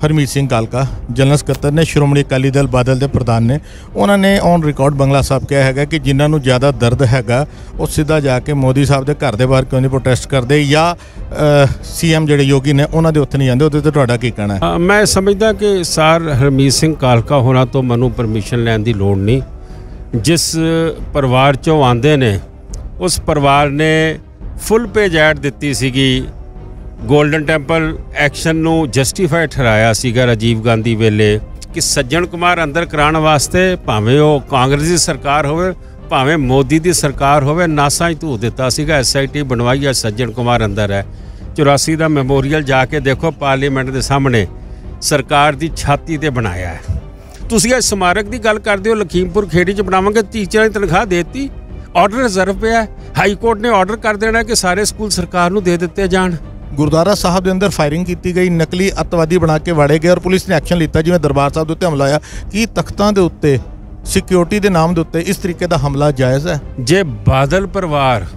हरमीत सिंह कालका जनरल ਸਕੱਤਰ ने श्रोमणी अकाली दल बादल के प्रधान ने उन्होंने ऑन रिकॉर्ड बंगला साहब कहा है कि जिन्होंने ज़्यादा दर्द हैगा वो सीधा जाके मोदी साहब के घर के बाहर क्यों नहीं प्रोटेस्ट करते या CM ਜਿਹੜੇ योगी ने उन्होंने उत्थे नहीं जाते। उहदे ते तुहाडा की कहना है? मैं समझदा कि सर हरमीत सिंह कालका होना तो मैनू परमिशन लैन की लोड़ नहीं। जिस परिवार चों आंदे ने उस परिवार ने फुल पेज ऐड दित्ती सीगी, गोल्डन टैंपल एक्शन नू जस्टिफाई ठहराया सीगा राजीव गांधी वेले कि सज्जन कुमार अंदर कराने वास्ते भावें वो कांग्रेस की सरकार होवे भावें मोदी की सरकार होवे नासा ही धू दिता सीगा। SIT बनवाई है, सज्जन कुमार अंदर है। 84 का मैमोरीअल जाके देखो, पार्लीमेंट के सामने सरकार की छाती ते बनाया है। तुसीं इस स्मारक की गल करदे हो, लखीमपुर खेड़ी च बनावांगे, टीचरां की तनख्वाह देती, ऑर्डर रिजर्व पे है, हाई कोर्ट ने ऑर्डर कर देना कि सारे स्कूल सरकार नूं दे दिते जाण। गुरुद्वारा साहब के अंदर फायरिंग की गई, नकली अतवादी बना के वाड़े गए और पुलिस ने एक्शन लिया। जिवें दरबार साहब के उत्ते हमला होया कि तख्तां दे उत्ते सिक्योरिटी के नाम के उत्ते इस तरीके का हमला जायज़ है? जे बादल परिवार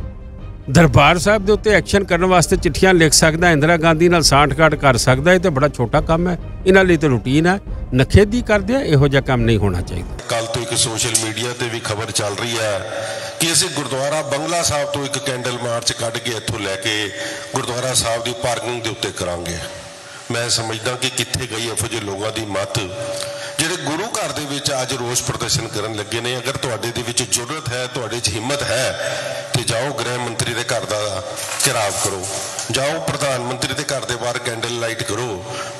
दरबार साहब के उत्ते एक्शन करने वास्ते चिट्ठियां लिख सकदा, इंदिरा गांधी नाल सांठ-गांठ कर सकदा, ये तो बड़ा छोटा काम है। इन्हां लई तो रूटीन है, नखेदी करदे आ, इहो जिहा काम नहीं होना चाहिए। कल तो एक सोशल मीडिया ते भी खबर चल रही है कि ਅਸੀਂ ਗੁਰਦੁਆਰਾ ਬੰਗਲਾ ਸਾਹਿਬ ਤੋਂ ਇੱਕ ਕੈਂਡਲ ਮਾਰਚ ਕੱਢ ਕੇ ਇੱਥੋਂ ਲੈ ਕੇ ਗੁਰਦੁਆਰਾ ਸਾਹਿਬ ਦੀ ਪਾਰਕਿੰਗ ਦੇ ਉੱਤੇ ਕਰਾਂਗੇ। ਮੈਂ ਸਮਝਦਾ ਕਿ ਕਿੱਥੇ ਗਈ ਇਹੋ ਜਿਹੇ ਲੋਕਾਂ ਦੀ ਮੱਤ ਜਿਹੜੇ ਗੁਰੂ ਘਰ ਦੇ ਵਿੱਚ ਅੱਜ ਰੋਸ ਪ੍ਰਦਰਸ਼ਨ ਕਰਨ ਲੱਗੇ ਨੇ। ਅਗਰ ਤੁਹਾਡੇ ਦੇ ਵਿੱਚ ਜੁਰਅਤ ਹੈ, ਤੁਹਾਡੇ 'ਚ ਹਿੰਮਤ ਹੈ ਤੇ ਜਾਓ ਗ੍ਰਹਿ ਮੰਤਰੀ ਦੇ ਘਰ ਦਾ ਘਿਰਾਵ ਕਰੋ, ਜਾਓ ਪ੍ਰਧਾਨ ਮੰਤਰੀ ਦੇ ਘਰ ਦੇ ਬਾਹਰ ਕੈਂਡਲ ਲਾਈਟ ਕਰੋ,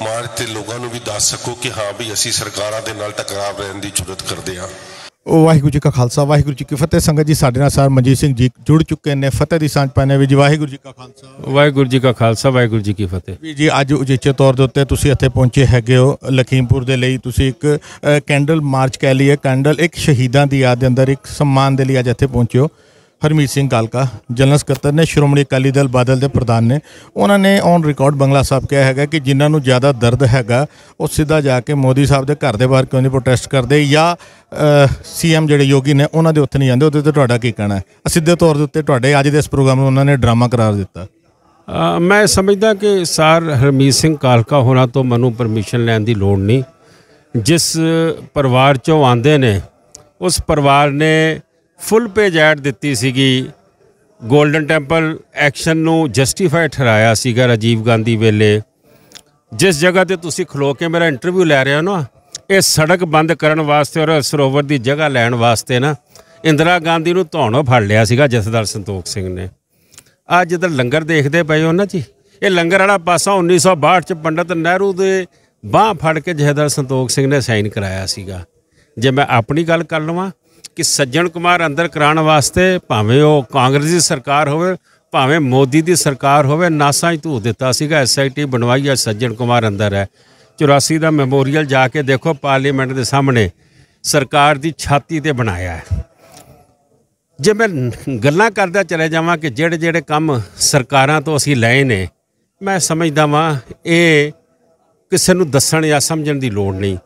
ਮਾਰਚ ਤੇ ਲੋਕਾਂ ਨੂੰ ਵੀ ਦੱਸ ਸਕੋ ਕਿ ਹਾਂ ਵੀ ਅਸੀਂ ਸਰਕਾਰਾਂ ਦੇ ਨਾਲ ਟਕਰਾਅ ਰਹਿਣ ਦੀ ਜੁਰਅਤ ਕਰਦੇ ਹਾਂ। वाहिगुरू जी का खालसा वाहिगुरू जी की फतेह। संगत जी साडे नाल सर मनजीत सिंह जी जुड़ चुके हैं, फतेह की सांझ पाने भी जी। वाहिगुरू जी का खालसा वाहिगुरू जी का खालसा वाहिगुरू जी की फतेह। भी जी अज उचेचे तौर के उत्ते तुसीं इत्थे पहुंचे हैगे हो लखीमपुर दे लई। तुसीं एक कैंडल मार्च कह लीए, कैंडल एक शहीदां दी याद दे अंदर एक सम्मान दे लई अज इत्थे पहुंचे हो। हरमीत सिंह कालका जनरल ਸਕੱਤਰ ने श्रोमणी अकाली दल बादल के प्रधान ने उन्होंने ऑन रिकॉर्ड बंगला साहब कहा है कि जिन्होंने ज़्यादा दर्द हैगा वो सीधा जाके मोदी साहब के घर के बाहर क्यों नहीं प्रोटेस्ट करते या CM ਜਿਹੜੇ योगी ने उन्होंने उत्थे नहीं जाते। उहदे ते तुहाडा की कहना है? सीधे तौर के उत्ते तुहाडे अज दे इस प्रोग्राम में उन्होंने ड्रामा करार दिता। मैं समझदा कि सर हरमीत सिंह कालका होना तो मैनू परमिशन लैन की लोड़ नहीं। जिस परिवार चों आंदे ने उस परिवार ने फुल पेज ऐड दित्ती सीगी, गोल्डन टैंपल एक्शन नू जस्टिफाई ठहराया सीगा राजीव गांधी वेले। जिस जगह ते तुसी खलो के मेरा इंटरव्यू लै रहे हो ना, ये सड़क बंद करन वास्ते और सरोवर की जगह लैन वास्ते ना इंदिरा गांधी नू धौणों फड़ लिया सीगा जथेदार संतोख सिंह ने। अज जिधर लंगर देखते पे हो ना जी, ये लंगर वाला पासा 1962 च पंडित नेहरू दे बांह फड़ के जथेदार संतोख सिंह ने साइन कराया सीगा। जे मैं अपनी गल कर लवां कि सज्जन कुमार अंदर कराने वास्ते भावें वो कांग्रेस की सरकार होवे भावें मोदी की सरकार होवे नासा ही धू दिता सीगा। SIT बनवाई है, सज्जन कुमार अंदर है। 84 का मैमोरीअल जाके देखो, पार्लीमेंट के सामने सरकार की छाती ते बनाया है। जे मैं गल्लां करदा चले जावां कि जेड़े जेड़े काम सरकारां तो असीं लए ने, मैं समझदा वां ये किसी नूं दस्सण या समझण की लोड़ नहीं।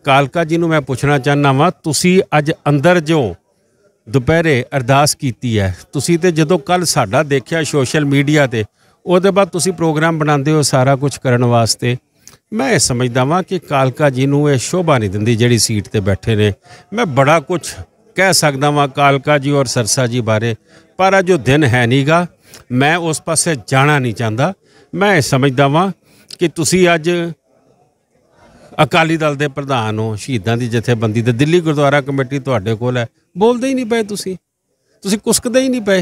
कालका जी नूं मैं पुछना चाहना वा, तुसी अज अंदर जो दोपहरे अरदास कीती है, तुसी ते जदों कल साडा देखिया सोशल मीडिया ते उहदे बाद तुसी प्रोग्राम बनाते हो सारा कुछ करने वास्ते। मैं समझदा वां कि कालका जी नूं ये शोभा नहीं दिंदी जिहड़ी सीट ते बैठे ने। मैं बड़ा कुछ कह सकदा वां कालका जी और सरसा जी बारे, पर जो दिन है नहीं गा, मैं उस पासे जाना नहीं चाहता। मैं समझदा वां कि तुसी अज अकाली दल के प्रधान हो, शहीदां दी जथेबंदी ते दिल्ली गुरुद्वारा कमेटी तुहाडे कोल है, बोलते ही नहीं पे, तुसी कुसकदे ही नहीं पे।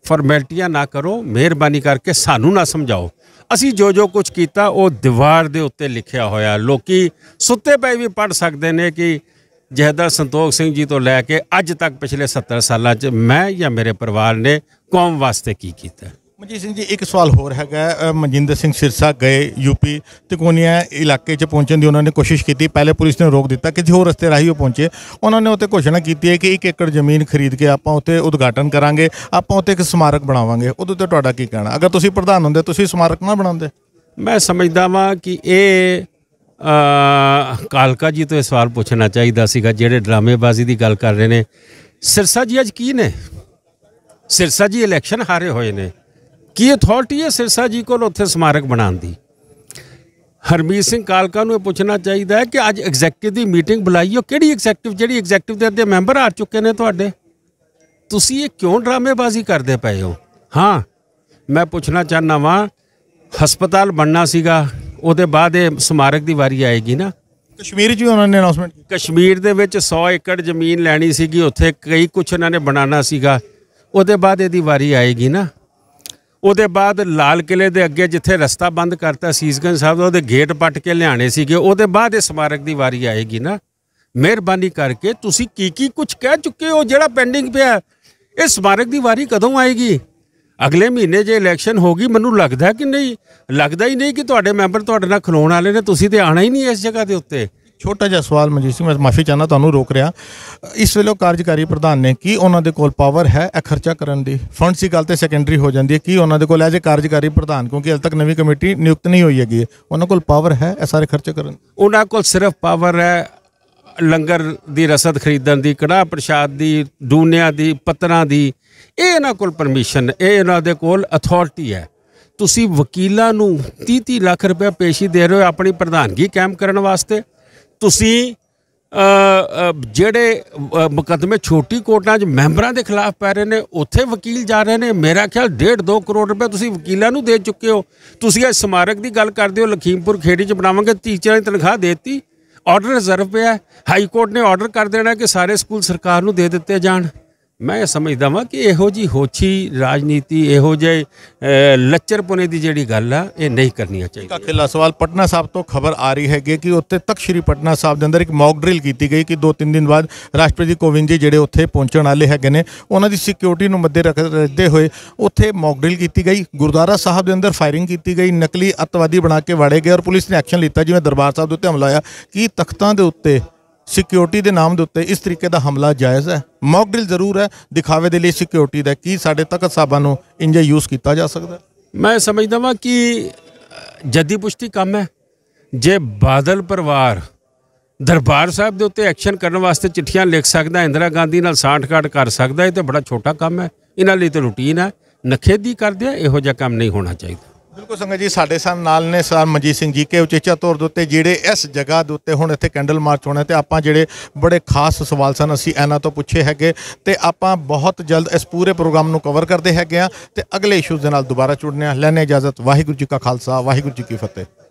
फॉर्मैलिटियां ना करो, मेहरबानी करके सानू ना समझाओ। असी जो कुछ किया वो दीवार के उत्ते लिखिया होया, लोकी सुत्ते पे भी पढ़ सकते हैं कि जथेदार संतोख सिंह जी तो लैके अज तक पिछले 70 साल मैं या मेरे परिवार ने कौम वास्ते की किया। मनजीत सिंह जी एक सवाल होर है, मनजिंदर सिंह सिरसा गए यूपी तिकोनिया इलाके पहुंचने की उन्होंने कोशिश की, पहले पुलिस ने रोक दिता, किसी होर रस्ते राही वो पहुंचे। उन्होंने उत्ते घोषणा की है कि 1 एकड़ जमीन खरीद के आप उत्ते उद्घाटन करांगे, आप उत्ते एक स्मारक बनावांगे। उदों ते तुहाडा की कहना? अगर तुसीं प्रधान होंदे तुसीं स्मारक ना बनाते? मैं समझदा वां कि ये कालका जी तो यह सवाल पूछना चाहिए सीगा जिहड़े ड्रामेबाजी की गल कर रहे हैं। सिरसा जी अज की ने? सिरसा जी इलैक्शन हारे हुए ने, की अथॉरिटी है सिरसा जी को उत्थे स्मारक बनाने की? ਹਰਮੀਤ ਸਿੰਘ ਕਾਲਕਾ ਨੂੰ ਇਹ ਪੁੱਛਣਾ ਚਾਹੀਦਾ ਹੈ ਕਿ ਅੱਜ ਐਗਜ਼ੈਕਟਿਵ ਦੀ ਮੀਟਿੰਗ ਬੁਲਾਈ ਹੋ, ਕਿਹੜੀ ਐਗਜ਼ੈਕਟਿਵ, ਜਿਹੜੀ ਐਗਜ਼ੈਕਟਿਵ ਦੇ ਅੱਧੇ ਮੈਂਬਰ ਆ ਚੁੱਕੇ ਨੇ ਤੁਹਾਡੇ। ਤੁਸੀਂ ਇਹ ਕਿਉਂ ਡਰਾਮੇਬਾਜ਼ੀ ਕਰਦੇ ਪਏ ਹੋ। ਹਾਂ, ਮੈਂ ਪੁੱਛਣਾ ਚਾਹੁੰਦਾ ਵਾਂ, ਹਸਪਤਾਲ ਬਣਨਾ ਸੀਗਾ, ਉਹਦੇ ਬਾਅਦ ਇਹ ਸਮਾਰਕ ਦੀ ਵਾਰੀ ਆਏਗੀ ਨਾ। ਕਸ਼ਮੀਰ 'ਚ ਵੀ ਉਹਨਾਂ ਨੇ ਅਨਾਉਂਸਮੈਂਟ ਕੀਤੀ। ਕਸ਼ਮੀਰ ਦੇ ਵਿੱਚ 100 ਏਕੜ ਜ਼ਮੀਨ ਲੈਣੀ ਸੀਗੀ, ਉੱਥੇ ਕਈ ਕੁਛ ਉਹਨਾਂ ਨੇ ਬਣਾਉਣਾ ਸੀਗਾ, ਉਹਦੇ ਬਾਅਦ ਇਹਦੀ ਵਾਰੀ ਆਏਗੀ ਨਾ। ਉਹਦੇ ਬਾਅਦ ਲਾਲ ਕਿਲੇ ਦੇ ਅੱਗੇ ਜਿੱਥੇ ਰਸਤਾ ਬੰਦ ਕਰਤਾ ਸੀਸਗੰਜ ਸਾਹਿਬ ਦਾ, ਉਹਦੇ ਗੇਟ ਪੱਟ ਕੇ ਲਿਆਣੇ ਸੀਗੇ, ਉਹਦੇ ਬਾਅਦ ਇਹ ਸਮਾਰਕ ਦੀ ਵਾਰੀ ਆਏਗੀ ਨਾ। ਮਿਹਰਬਾਨੀ ਕਰਕੇ ਤੁਸੀਂ ਕੀ ਕੁਝ ਕਹਿ ਚੁੱਕੇ ਹੋ ਜਿਹੜਾ ਪੈਂਡਿੰਗ ਪਿਆ। ਇਹ ਸਮਾਰਕ ਦੀ ਵਾਰੀ ਕਦੋਂ ਆਏਗੀ? ਅਗਲੇ ਮਹੀਨੇ ਜੇ ਇਲੈਕਸ਼ਨ ਹੋਗੀ, ਮੈਨੂੰ ਲੱਗਦਾ ਕਿ ਨਹੀਂ, ਲੱਗਦਾ ਹੀ ਨਹੀਂ ਕਿ ਤੁਹਾਡੇ ਮੈਂਬਰ ਤੁਹਾਡੇ ਨਾਲ ਖਲੋਣ ਵਾਲੇ ਨੇ, ਤੁਸੀਂ ਤੇ ਆਣਾ ਹੀ ਨਹੀਂ ਇਸ ਜਗ੍ਹਾ ਦੇ ਉੱਤੇ। ਛੋਟਾ ਜਿਹਾ ਸਵਾਲ ਮਨਜੀਤ ਸਿੰਘ, ਮੈਂ ਮਾਫੀ ਚਾਹੁੰਦਾ ਤੁਹਾਨੂੰ ਰੋਕ ਰਿਹਾ। ਇਸ ਵੇਲੇ ਕਾਰਜਕਾਰੀ ਪ੍ਰਧਾਨ ਨੇ, ਕੀ ਉਹਨਾਂ ਦੇ ਕੋਲ ਪਾਵਰ ਹੈ ਇਹ ਖਰਚਾ ਕਰਨ ਦੀ? ਫੰਡਸ ਦੀ ਗੱਲ ਤੇ ਸੈਕੰਡਰੀ ਹੋ ਜਾਂਦੀ ਹੈ, ਕੀ ਉਹਨਾਂ ਦੇ ਕੋਲ ਐਜ਼ ਏ ਕਾਰਜਕਾਰੀ ਪ੍ਰਧਾਨ, ਕਿਉਂਕਿ ਹਾਲੇ ਤੱਕ ਨਵੀਂ ਕਮੇਟੀ ਨਿਯੁਕਤ ਨਹੀਂ ਹੋਈ ਹੈਗੀ, ਉਹਨਾਂ ਕੋਲ ਪਾਵਰ ਹੈ ਇਹ ਸਾਰੇ ਖਰਚੇ ਕਰਨ? ਉਹਨਾਂ ਕੋਲ ਸਿਰਫ ਪਾਵਰ ਹੈ ਲੰਗਰ ਦੀ ਰਸਦ ਖਰੀਦਣ ਦੀ, ਕੜਾਹ ਪ੍ਰਸ਼ਾਦ ਦੀ, ਡੂਨਿਆਂ ਦੀ, ਪੱਤਰਾਂ ਦੀ। ਇਹ ਇਹਨਾਂ ਕੋਲ ਪਰਮਿਸ਼ਨ, ਇਹ ਇਹਨਾਂ ਦੇ ਕੋਲ ਅਥਾਰਟੀ ਹੈ। ਤੁਸੀਂ ਵਕੀਲਾਂ ਨੂੰ 30 ਲੱਖ ਰੁਪਏ ਪੇਸ਼ੀ ਦੇ ਰਹੇ ਹੋ ਆਪਣੀ ਪ੍ਰਧਾਨਗੀ ਕਾਇਮ ਕਰਨ ਵਾਸਤੇ। ਤੁਸੀਂ ਜਿਹੜੇ ਮੁਕੱਦਮੇ ਛੋਟੀ ਕੋਰਟਾਂ 'ਚ ਮੈਂਬਰਾਂ ਦੇ ਖਿਲਾਫ ਪੈ ਰਹੇ ਨੇ, ਉੱਥੇ ਵਕੀਲ ਜਾ ਰਹੇ ਨੇ। ਮੇਰਾ ਖਿਆਲ 1.5-2 ਕਰੋੜ ਰੁਪਏ ਤੁਸੀਂ ਵਕੀਲਾਂ ਨੂੰ ਦੇ ਚੁੱਕੇ ਹੋ। ਤੁਸੀਂ ਇਹ ਸਮਾਰਕ ਦੀ ਗੱਲ ਕਰਦੇ ਹੋ, ਲਖੀਮਪੁਰ ਖੇੜੀ 'ਚ ਬਣਾਵਾਂਗੇ, ਟੀਚਰਾਂ ਦੀ ਤਨਖਾਹ ਦੇਤੀ, ਆਰਡਰ ਰਿਜ਼ਰਵ ਪਿਆ। ਹਾਈ ਕੋਰਟ ਨੇ ਆਰਡਰ ਕਰ ਦੇਣਾ ਕਿ ਸਾਰੇ ਸਕੂਲ ਸਰਕਾਰ ਨੂੰ ਦੇ ਦਿੱਤੇ ਜਾਣ। ਮੈਂ ਇਹ ਸਮਝਦਾ ਵਾਂ ਕਿ ਇਹੋ ਜਿਹੀ ਹੋਛੀ ਰਾਜਨੀਤੀ, ਇਹੋ ਜਿਹੇ ਲੱਚਰਪੁਣੇ ਦੀ ਜਿਹੜੀ ਗੱਲ ਆ, ਇਹ ਨਹੀਂ ਕਰਨੀਆਂ ਚਾਹੀਦੀਆਂ। ਅਖਿਲਾ ਸਵਾਲ, ਪਟਨਾ ਸਾਹਿਬ ਤੋਂ ਖਬਰ ਆ ਰਹੀ ਹੈਗੀ ਕਿ ਉੱਥੇ ਤਖਤ ਸ਼੍ਰੀ ਪਟਨਾ ਸਾਹਿਬ ਦੇ ਅੰਦਰ ਇੱਕ ਮੌਕ ਡਰਿਲ ਕੀਤੀ ਗਈ ਕਿ 2-3 ਦਿਨ ਬਾਅਦ ਰਾਸ਼ਟਰਪਤੀ ਕੋਵਿੰਦ ਜੀ ਜਿਹੜੇ ਉੱਥੇ ਪਹੁੰਚਣ ਵਾਲੇ ਹੈਗੇ ਨੇ, ਉਹਨਾਂ ਦੀ ਸਿਕਿਉਰਿਟੀ ਨੂੰ ਮੱਦੇ ਰੱਖਦੇ ਹੋਏ ਉੱਥੇ ਮੌਕ ਡਰਿਲ ਕੀਤੀ ਗਈ। ਗੁਰਦੁਆਰਾ ਸਾਹਿਬ ਦੇ ਅੰਦਰ ਫਾਇਰਿੰਗ ਕੀਤੀ ਗਈ, ਨਕਲੀ ਅੱਤਵਾਦੀ ਬਣਾ ਕੇ ਵਾੜੇ ਗਏ ਔਰ ਪੁਲਿਸ ਨੇ ਐਕਸ਼ਨ ਲਿੱਤਾ। ਜਿਵੇਂ ਦਰਬਾਰ ਸਾਹਿਬ ਦੇ ਉੱਤੇ ਹਮਲਾ ਹੋਇਆ, ਕੀ ਤਖਤਾਂ ਦੇ ਉੱਤੇ ਸਿਕਿਉਰਿਟੀ ਦੇ ਨਾਮ ਦੇ ਉੱਤੇ ਇਸ ਤਰੀਕੇ ਦਾ ਹਮਲਾ ਜਾਇਜ਼ ਹੈ? ਮੌਕ ਡਰਿਲ ਜ਼ਰੂਰ ਹੈ ਦਿਖਾਵੇ ਦੇ ਲਈ ਸਿਕਿਉਰਿਟੀ ਦਾ, ਕੀ ਸਾਡੇ ਤਖਤ ਸਾਹਿਬਾਂ ਨੂੰ ਇੰਜ ਯੂਜ਼ ਕੀਤਾ ਜਾ ਸਕਦਾ? ਮੈਂ ਸਮਝਦਾ ਵਾਂ ਕਿ ਜੱਦੀ ਪੁਸ਼ਤੀ ਕੰਮ ਹੈ। ਜੇ ਬਾਦਲ ਪਰਿਵਾਰ ਦਰਬਾਰ ਸਾਹਿਬ ਦੇ ਉੱਤੇ ਐਕਸ਼ਨ ਕਰਨ ਵਾਸਤੇ ਚਿੱਠੀਆਂ ਲਿਖ ਸਕਦਾ, ਇੰਦਰਾ ਗਾਂਧੀ ਨਾਲ ਸਾਂਠ-ਗਾਂਠ ਕਰ ਸਕਦਾ, ਇਹ ਤਾਂ ਬੜਾ ਛੋਟਾ ਕੰਮ ਹੈ। ਇਹਨਾਂ ਲਈ ਤਾਂ ਰੂਟੀਨ ਹੈ, ਨਖੇਦੀ ਕਰਦੇ ਆ, ਇਹੋ ਜਿਹਾ ਕੰਮ ਨਹੀਂ ਹੋਣਾ ਚਾਹੀਦਾ। ਬਿਲਕੁਲ ਸੰਗਤ ਜੀ, ਸਾਡੇ ਨਾਲ ਨੇ ਸਰ ਮਨਜੀਤ ਸਿੰਘ ਜੀ ਕੇ ਉਚੇਚਾ ਤੌਰ ਦੇ ਉੱਤੇ ਜਿਹੜੇ ਇਸ ਜਗ੍ਹਾ ਦੇ ਉੱਤੇ ਹੁਣ ਇੱਥੇ ਕੈਂਡਲ ਮਾਰਚ ਹੋਣਾ, ਤੇ ਆਪਾਂ ਜਿਹੜੇ ਬੜੇ ਖਾਸ ਸਵਾਲ ਸਨ ਅਸੀਂ ਇਹਨਾਂ ਤੋਂ ਪੁੱਛੇ ਹੈਗੇ, ਤੇ ਆਪਾਂ ਬਹੁਤ ਜਲਦ ਇਸ ਪੂਰੇ ਪ੍ਰੋਗਰਾਮ ਨੂੰ ਕਵਰ ਕਰਦੇ ਹੈਗੇ ਆ ਤੇ ਅਗਲੇ ਇਸ਼ੂਜ਼ ਦੇ ਨਾਲ ਦੁਬਾਰਾ ਜੁੜਨੇ ਆ। ਲੈਣੇ ਇਜਾਜ਼ਤ। ਵਾਹਿਗੁਰੂ ਜੀ ਕਾ ਖਾਲਸਾ, ਵਾਹਿਗੁਰੂ ਜੀ ਕੀ ਫਤਿਹ।